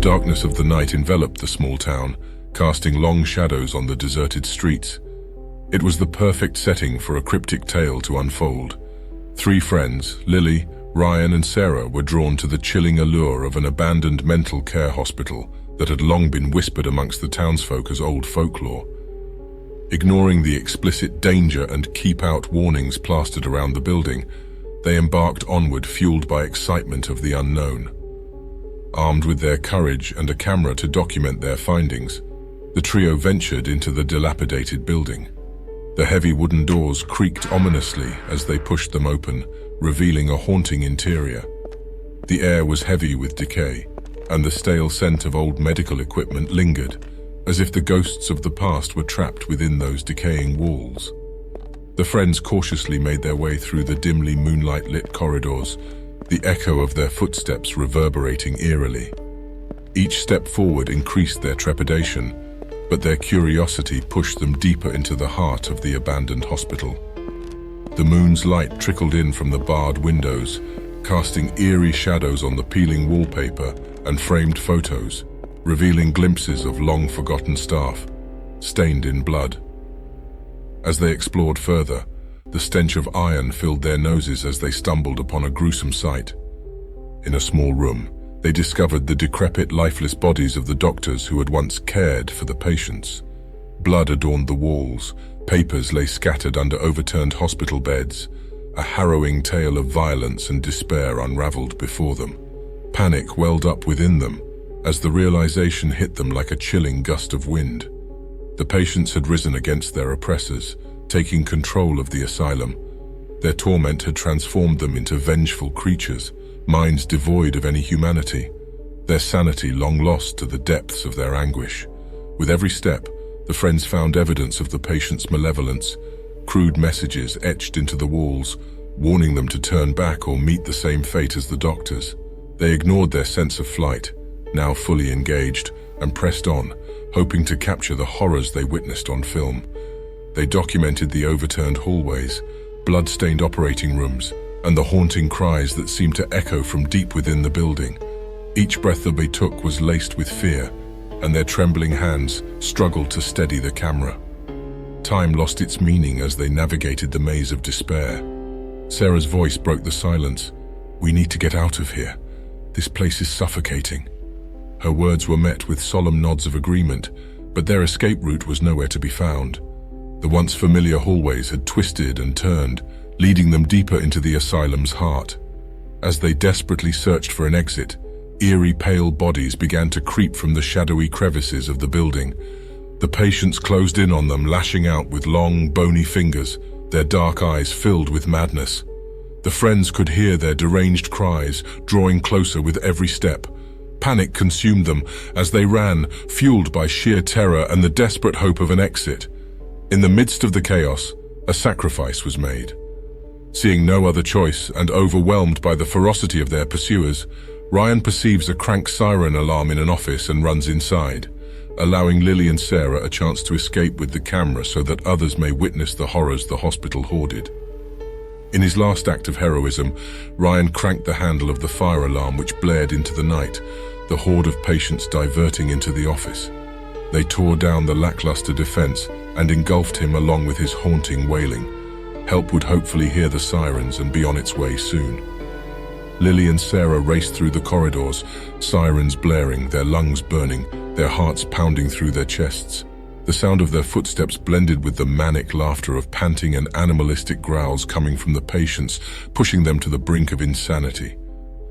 darkness of the night enveloped the small town, casting long shadows on the deserted streets. It was the perfect setting for a cryptic tale to unfold. Three friends, Lily, Ryan and Sarah, were drawn to the chilling allure of an abandoned mental care hospital that had long been whispered amongst the townsfolk as old folklore. Ignoring the explicit danger and keep-out warnings plastered around the building, they embarked onward, fueled by excitement of the unknown. Armed with their courage and a camera to document their findings, the trio ventured into the dilapidated building. The heavy wooden doors creaked ominously as they pushed them open, revealing a haunting interior. The air was heavy with decay, and the stale scent of old medical equipment lingered, as if the ghosts of the past were trapped within those decaying walls. The friends cautiously made their way through the dimly moonlight-lit corridors, the echo of their footsteps reverberating eerily. Each step forward increased their trepidation, but their curiosity pushed them deeper into the heart of the abandoned hospital. The moon's light trickled in from the barred windows, casting eerie shadows on the peeling wallpaper and framed photos, revealing glimpses of long-forgotten staff, stained in blood. As they explored further, the stench of iron filled their noses as they stumbled upon a gruesome sight. In a small room, they discovered the decrepit, lifeless bodies of the doctors who had once cared for the patients. Blood adorned the walls, papers lay scattered under overturned hospital beds, a harrowing tale of violence and despair unraveled before them. Panic welled up within them as the realization hit them like a chilling gust of wind. The patients had risen against their oppressors, taking control of the asylum. Their torment had transformed them into vengeful creatures, minds devoid of any humanity, their sanity long lost to the depths of their anguish. With every step, the friends found evidence of the patient's malevolence, crude messages etched into the walls, warning them to turn back or meet the same fate as the doctors. They ignored their sense of flight, now fully engaged, and pressed on, hoping to capture the horrors they witnessed on film. They documented the overturned hallways, blood-stained operating rooms, and the haunting cries that seemed to echo from deep within the building. Each breath that they took was laced with fear, and their trembling hands struggled to steady the camera. Time lost its meaning as they navigated the maze of despair. Sarah's voice broke the silence. "We need to get out of here. This place is suffocating." Her words were met with solemn nods of agreement, but their escape route was nowhere to be found. The once familiar hallways had twisted and turned, leading them deeper into the asylum's heart. As they desperately searched for an exit, eerie pale bodies began to creep from the shadowy crevices of the building. The patients closed in on them, lashing out with long, bony fingers, their dark eyes filled with madness. The friends could hear their deranged cries, drawing closer with every step. Panic consumed them as they ran, fueled by sheer terror and the desperate hope of an exit. In the midst of the chaos, a sacrifice was made. Seeing no other choice and overwhelmed by the ferocity of their pursuers, Ryan perceives a crank siren alarm in an office and runs inside, allowing Lily and Sarah a chance to escape with the camera so that others may witness the horrors the hospital hoarded. In his last act of heroism, Ryan cranked the handle of the fire alarm which blared into the night, the horde of patients diverting into the office. They tore down the lackluster defense and engulfed him along with his haunting wailing. Help would hopefully hear the sirens and be on its way soon. Lily and Sarah raced through the corridors, sirens blaring, their lungs burning, their hearts pounding through their chests. The sound of their footsteps blended with the manic laughter of panting and animalistic growls coming from the patients, pushing them to the brink of insanity.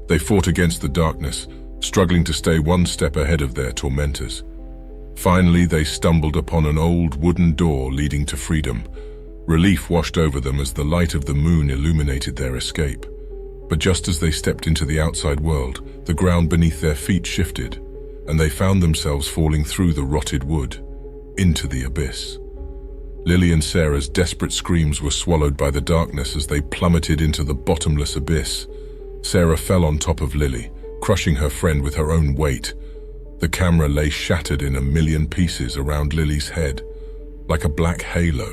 They fought against the darkness, struggling to stay one step ahead of their tormentors. Finally, they stumbled upon an old wooden door leading to freedom. Relief washed over them as the light of the moon illuminated their escape. But just as they stepped into the outside world, the ground beneath their feet shifted, and they found themselves falling through the rotted wood, into the abyss. Lily and Sarah's desperate screams were swallowed by the darkness as they plummeted into the bottomless abyss. Sarah fell on top of Lily, crushing her friend with her own weight. The camera lay shattered in a million pieces around Lily's head, like a black halo.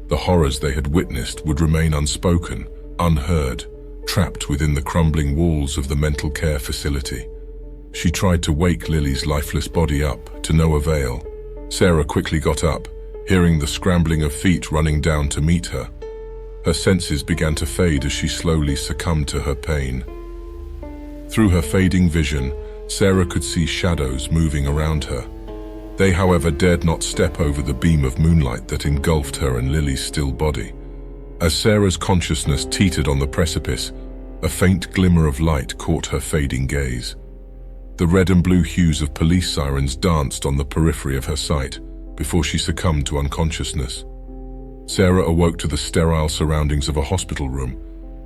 The horrors they had witnessed would remain unspoken, unheard, trapped within the crumbling walls of the mental care facility. She tried to wake Lily's lifeless body up, to no avail. Sarah quickly got up, hearing the scrambling of feet running down to meet her. Her senses began to fade as she slowly succumbed to her pain. Through her fading vision, Sarah could see shadows moving around her. They, however, dared not step over the beam of moonlight that engulfed her and Lily's still body. As Sarah's consciousness teetered on the precipice, a faint glimmer of light caught her fading gaze. The red and blue hues of police sirens danced on the periphery of her sight before she succumbed to unconsciousness. Sarah awoke to the sterile surroundings of a hospital room,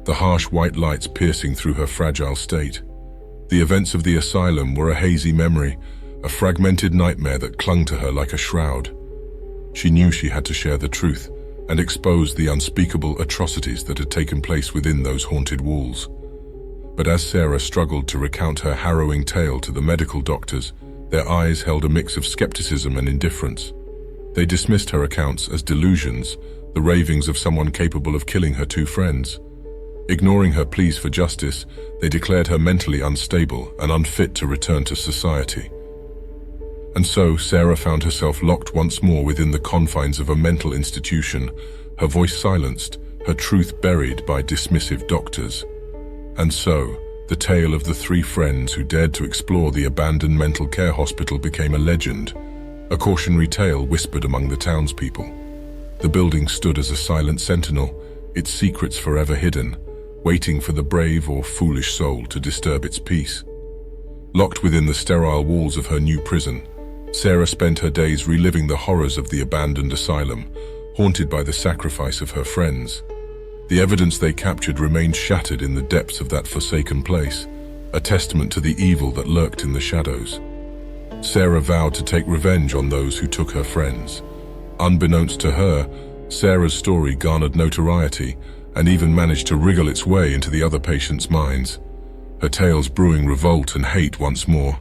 the harsh white lights piercing through her fragile state. The events of the asylum were a hazy memory, a fragmented nightmare that clung to her like a shroud. She knew she had to share the truth and expose the unspeakable atrocities that had taken place within those haunted walls. But as Sarah struggled to recount her harrowing tale to the medical doctors, their eyes held a mix of skepticism and indifference. They dismissed her accounts as delusions, the ravings of someone capable of killing her two friends. Ignoring her pleas for justice, they declared her mentally unstable and unfit to return to society. And so Sarah found herself locked once more within the confines of a mental institution, her voice silenced, her truth buried by dismissive doctors. And so, the tale of the three friends who dared to explore the abandoned mental care hospital became a legend, a cautionary tale whispered among the townspeople. The building stood as a silent sentinel, its secrets forever hidden, waiting for the brave or foolish soul to disturb its peace. Locked within the sterile walls of her new prison, Sarah spent her days reliving the horrors of the abandoned asylum, haunted by the sacrifice of her friends. The evidence they captured remained shattered in the depths of that forsaken place, a testament to the evil that lurked in the shadows. Sarah vowed to take revenge on those who took her friends. Unbeknownst to her, Sarah's story garnered notoriety and even managed to wriggle its way into the other patients' minds, her tales brewing revolt and hate once more.